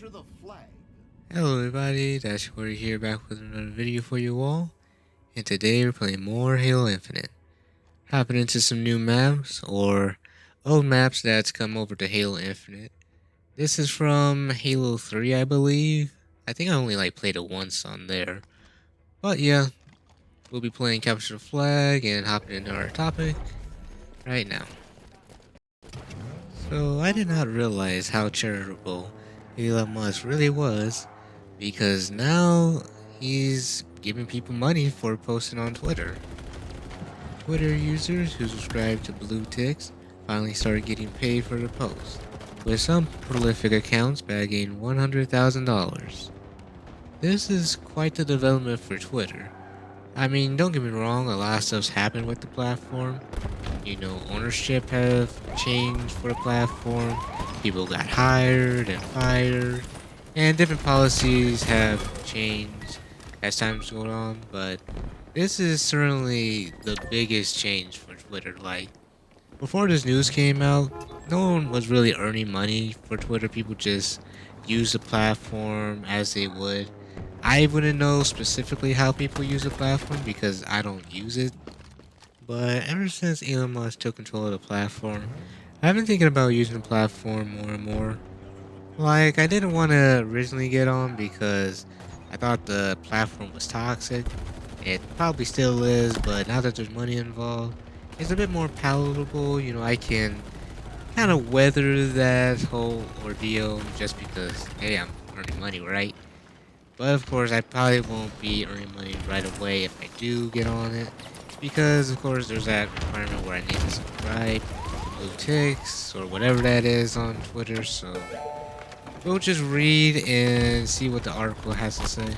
Capture the flag. Hello everybody, Dashboard here back with another video for you all, and today we're playing more Halo Infinite. Hopping into some new maps, or old maps that's come over to Halo Infinite. This is from Halo 3, I believe. I think I only played it once on there. But yeah, we'll be playing Capture the Flag and hopping into our topic right now. So I did not realize how charitable Elon Musk really was, because now he's giving people money for posting on Twitter. Twitter users who subscribe to blue ticks finally started getting paid for their posts, with some prolific accounts bagging $100,000. This is quite the development for Twitter. I mean, don't get me wrong, a lot of stuff's happened with the platform. Ownership have changed for the platform, people got hired and fired, and different policies have changed as time's going on, but this is certainly the biggest change for Twitter. Before this news came out, no one was really earning money for Twitter. People just use the platform as they would. I wouldn't know specifically how people use the platform because I don't use it. But ever since Elon Musk took control of the platform, I've been thinking about using the platform more and more. I didn't want to originally get on because I thought the platform was toxic. It probably still is, but now that there's money involved, it's a bit more palatable. I can kind of weather that whole ordeal just because, hey, I'm earning money, right? But of course, I probably won't be earning money right away if I do get on it, because of course there's that requirement where I need to subscribe to blue ticks or whatever that is on Twitter. So we'll just read and see what the article has to say.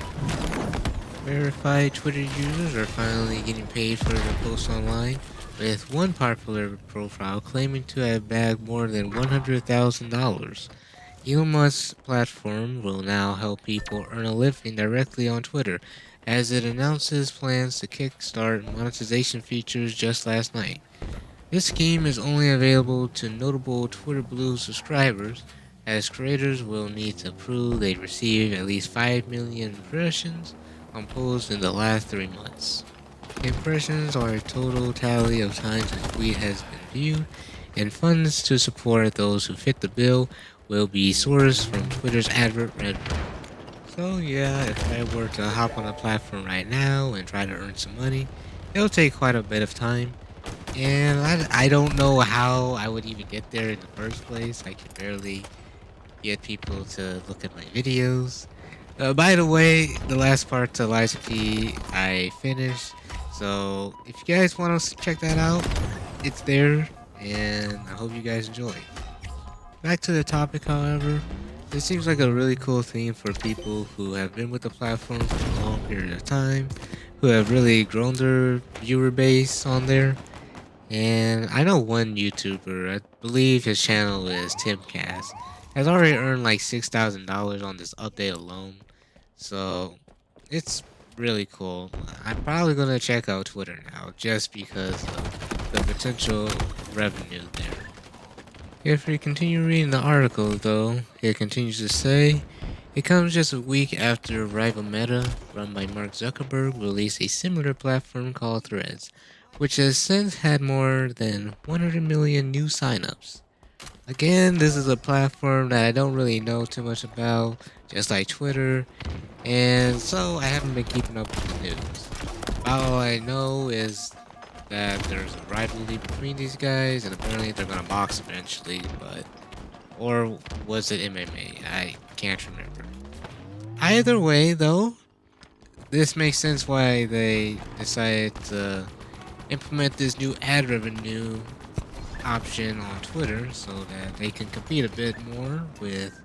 Verified Twitter users are finally getting paid for their posts online, with one popular profile claiming to have bagged more than $100,000. Elon Musk's platform will now help people earn a living directly on Twitter, as it announces plans to kickstart monetization features just last night. This scheme is only available to notable Twitter Blue subscribers, as creators will need to prove they received at least 5 million impressions on posts in the last 3 months. Impressions are a total tally of times a tweet has been viewed, and funds to support those who fit the bill will be sourced from Twitter's advert revenue. So yeah, if I were to hop on the platform right now and try to earn some money, it'll take quite a bit of time. And I don't know how I would even get there in the first place. I can barely get people to look at my videos. By the way, the last part to Liza P I finished. So if you guys want to check that out, it's there. And I hope you guys enjoy. Back to the topic, however, this seems like a really cool theme for people who have been with the platform for a long period of time, who have really grown their viewer base on there. And I know one YouTuber, I believe his channel is Timcast, has already earned like $6,000 on this update alone. So it's really cool. I'm probably gonna check out Twitter now just because of the potential revenue there. If we continue reading the article, though, it continues to say, it comes just a week after rival Meta, run by Mark Zuckerberg, released a similar platform called Threads, which has since had more than 100 million new signups. Again, this is a platform that I don't really know too much about, just like Twitter, and so I haven't been keeping up with the news. All I know is that there's a rivalry between these guys, and apparently they're gonna box eventually, or was it MMA? I can't remember. Either way, though, this makes sense why they decided to implement this new ad revenue option on Twitter so that they can compete a bit more with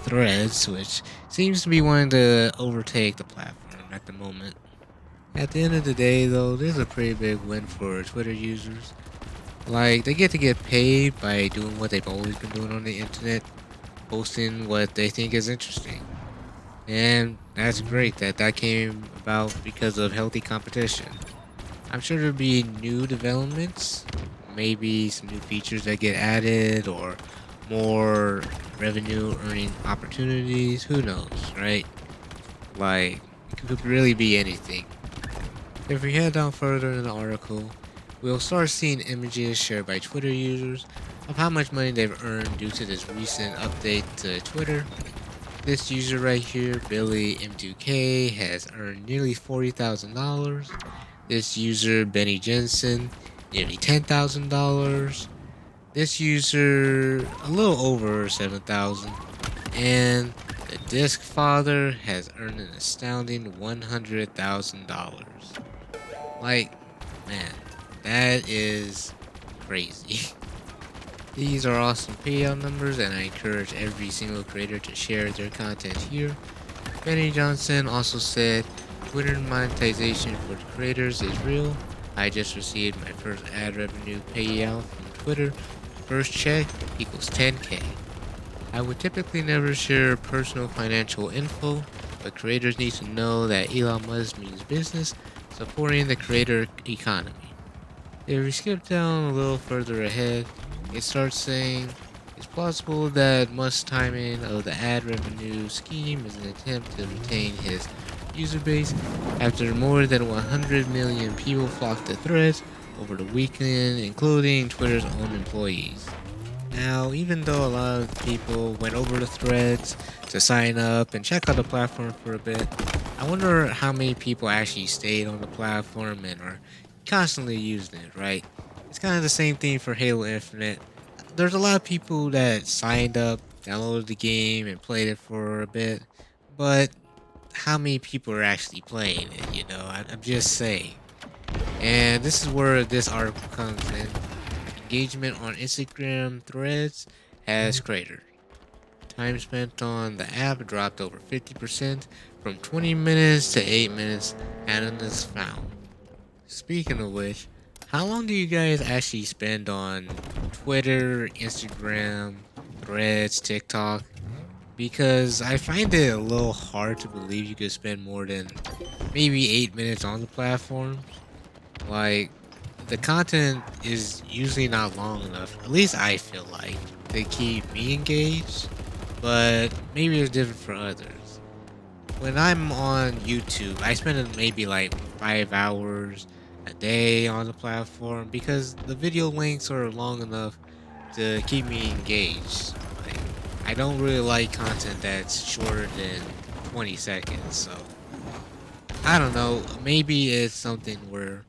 Threads, which seems to be wanting to overtake the platform at the moment. At the end of the day, though, this is a pretty big win for Twitter users. They get to get paid by doing what they've always been doing on the internet, posting what they think is interesting. And that's great that that came about because of healthy competition. I'm sure there'll be new developments, maybe some new features that get added, or more revenue earning opportunities. Who knows, right? Like, it could really be anything. If we head down further in the article, we'll start seeing images shared by Twitter users of how much money they've earned due to this recent update to Twitter. This user right here, Billy M2K, has earned nearly $40,000. This user, Benny Jensen, nearly $10,000. This user, a little over 7,000. And the Disc Father has earned an astounding $100,000. Like, man, that is crazy. These are awesome payout numbers, and I encourage every single creator to share their content here. Benny Johnson also said, Twitter monetization for the creators is real. I just received my first ad revenue payout from Twitter. First check equals 10K. I would typically never share personal financial info, but creators need to know that Elon Musk means business, supporting the creator economy. If we skip down a little further ahead, it starts saying, it's plausible that Musk's timing of the ad revenue scheme is an attempt to retain his user base after more than 100 million people flocked to Threads over the weekend, including Twitter's own employees. Now, even though a lot of people went over to Threads to sign up and check out the platform for a bit, I wonder how many people actually stayed on the platform and are constantly using it, right? It's kind of the same thing for Halo Infinite. There's a lot of people that signed up, downloaded the game, and played it for a bit, but how many people are actually playing it, I'm just saying. And this is where this article comes in. Engagement on Instagram Threads has cratered. Time spent on the app dropped over 50% from 20 minutes to 8 minutes, analysts found. Speaking of which, how long do you guys actually spend on Twitter, Instagram, Threads, TikTok? Because I find it a little hard to believe you could spend more than maybe 8 minutes on the platform. Like, the content is usually not long enough, at least I feel like, to keep me engaged, but maybe it's different for others. When I'm on YouTube, I spend maybe like 5 hours a day on the platform because the video lengths are long enough to keep me engaged. Like, I don't really like content that's shorter than 20 seconds, so I don't know, maybe it's something where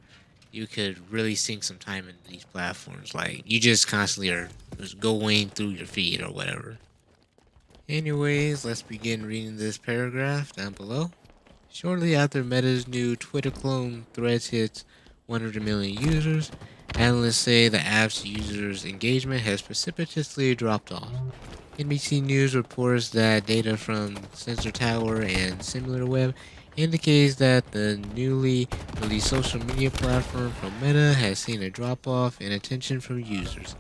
you could really sink some time into these platforms. Like, you just constantly are just going through your feed or whatever. Anyways, let's begin reading this paragraph down below. Shortly after Meta's new Twitter clone Threads hits 100 million users, analysts say the app's users' engagement has precipitously dropped off. NBC News reports that data from Sensor Tower and SimilarWeb indicates that the newly released social media platform from Meta has seen a drop-off in attention from users.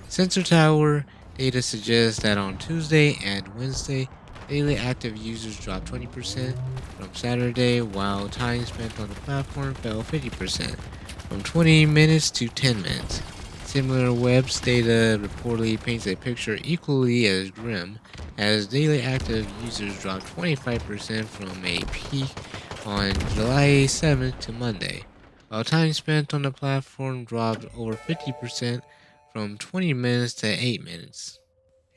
Sensor Tower data suggests that on Tuesday and Wednesday, daily active users dropped 20% from Saturday, while time spent on the platform fell 50%, from 20 minutes to 10 minutes. SimilarWeb's data reportedly paints a picture equally as grim, as daily active users dropped 25% from a peak on July 7th to Monday, while time spent on the platform dropped over 50% from 20 minutes to 8 minutes.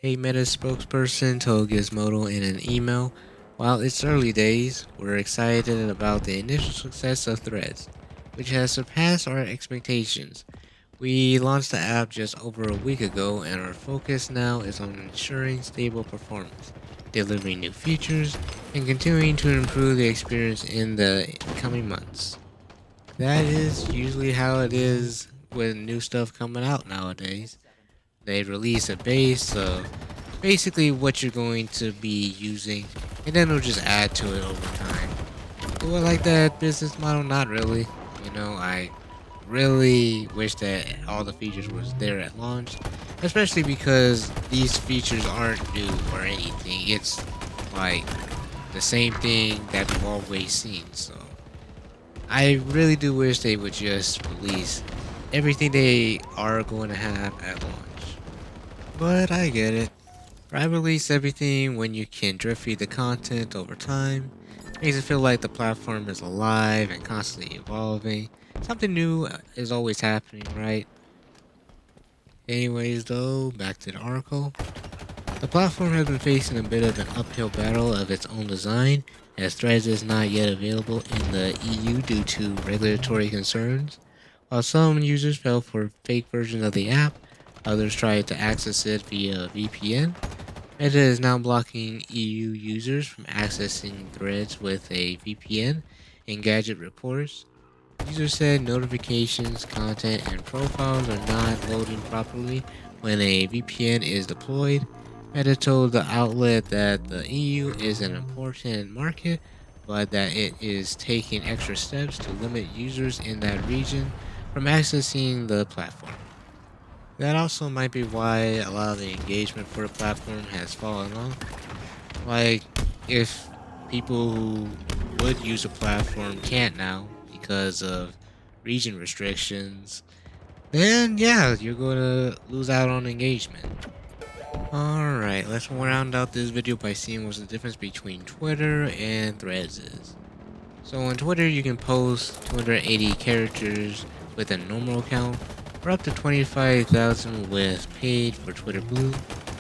A Meta spokesperson told Gizmodo in an email, while it's early days, we're excited about the initial success of Threads, which has surpassed our expectations. We launched the app just over a week ago, and our focus now is on ensuring stable performance, delivering new features, and continuing to improve the experience in the coming months. That is usually how it is with new stuff coming out nowadays. They release a base of basically what you're going to be using, and then they'll just add to it over time. Do I like that business model? Not really. I really wish that all the features was there at launch, especially because these features aren't new or anything. It's like the same thing that we've always seen. So I really do wish they would just release everything they are going to have at launch. but I get it. I release everything when you can drip feed the content over time. Makes it feel like the platform is alive and constantly evolving. Something new is always happening, right? Anyways, though, back to the article. The platform has been facing a bit of an uphill battle of its own design, as Threads is not yet available in the EU due to regulatory concerns. While some users fell for fake versions of the app, others tried to access it via VPN. Meta is now blocking EU users from accessing Threads with a VPN in gadget reports. Users said notifications, content, and profiles are not loading properly when a VPN is deployed. Meta told the outlet that the EU is an important market, but that it is taking extra steps to limit users in that region from accessing the platform. That also might be why a lot of the engagement for the platform has fallen off. Like, if people who would use a platform can't now because of region restrictions, then yeah, you're gonna lose out on engagement. Alright, let's round out this video by seeing what's the difference between Twitter and Threads is. So on Twitter, you can post 280 characters with a normal account, or up to 25,000 with paid for Twitter Blue.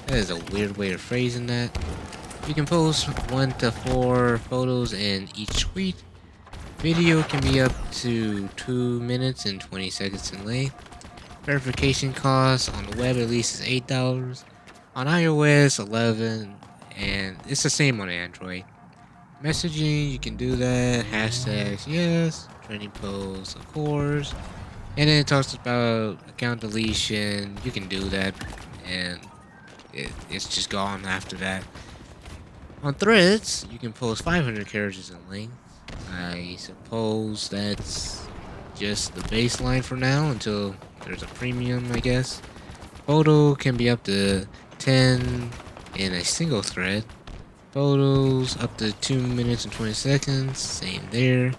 That is a weird way of phrasing that. You can post 1 to 4 photos in each tweet. Video can be up to 2 minutes and 20 seconds in length. Verification costs on the web at least is $8. On iOS 11, and it's the same on Android. Messaging, you can do that. Hashtags, yes. Trending posts, of course. And then it talks about account deletion. You can do that, and it's just gone after that. On Threads, you can post 500 characters in length. I suppose that's just the baseline for now until there's a premium, I guess. Photo can be up to 10 in a single thread. Photos up to 2 minutes and 20 seconds. Same there.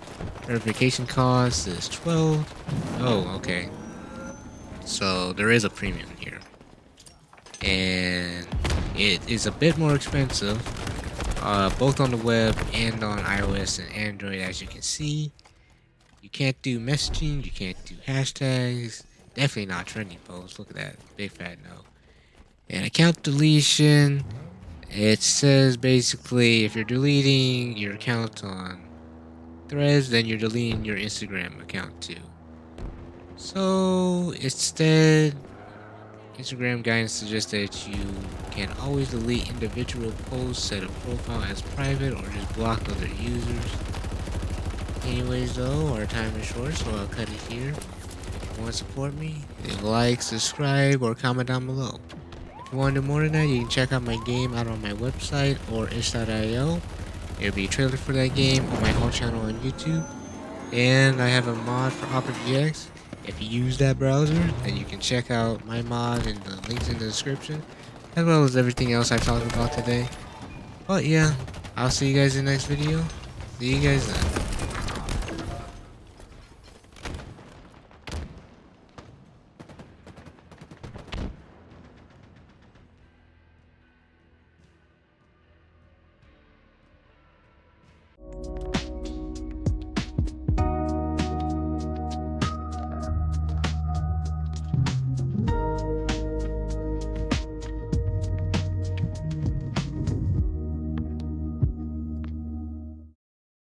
Verification cost is 12. Oh, okay. So there is a premium here. And it is a bit more expensive. Both on the web and on iOS and Android, as you can see. You can't do messaging, you can't do hashtags, definitely not trending posts. Look at that, big fat no. And account deletion, it says basically if you're deleting your account on Threads, then you're deleting your Instagram account too. So instead, Instagram guidance suggests that you can always delete individual posts, set a profile as private, or just block other users. Anyways though, our time is short, so I'll cut it here. If you want to support me, leave a like, subscribe, or comment down below. If you want to do more than that, you can check out my game out on my website or itch.io. There'll be a trailer for that game on my whole channel on YouTube. And I have a mod for Opera GX. If you use that browser, then you can check out my mod and the links in the description, as well as everything else I talked about today. But yeah, I'll see you guys in the next video. See you guys then.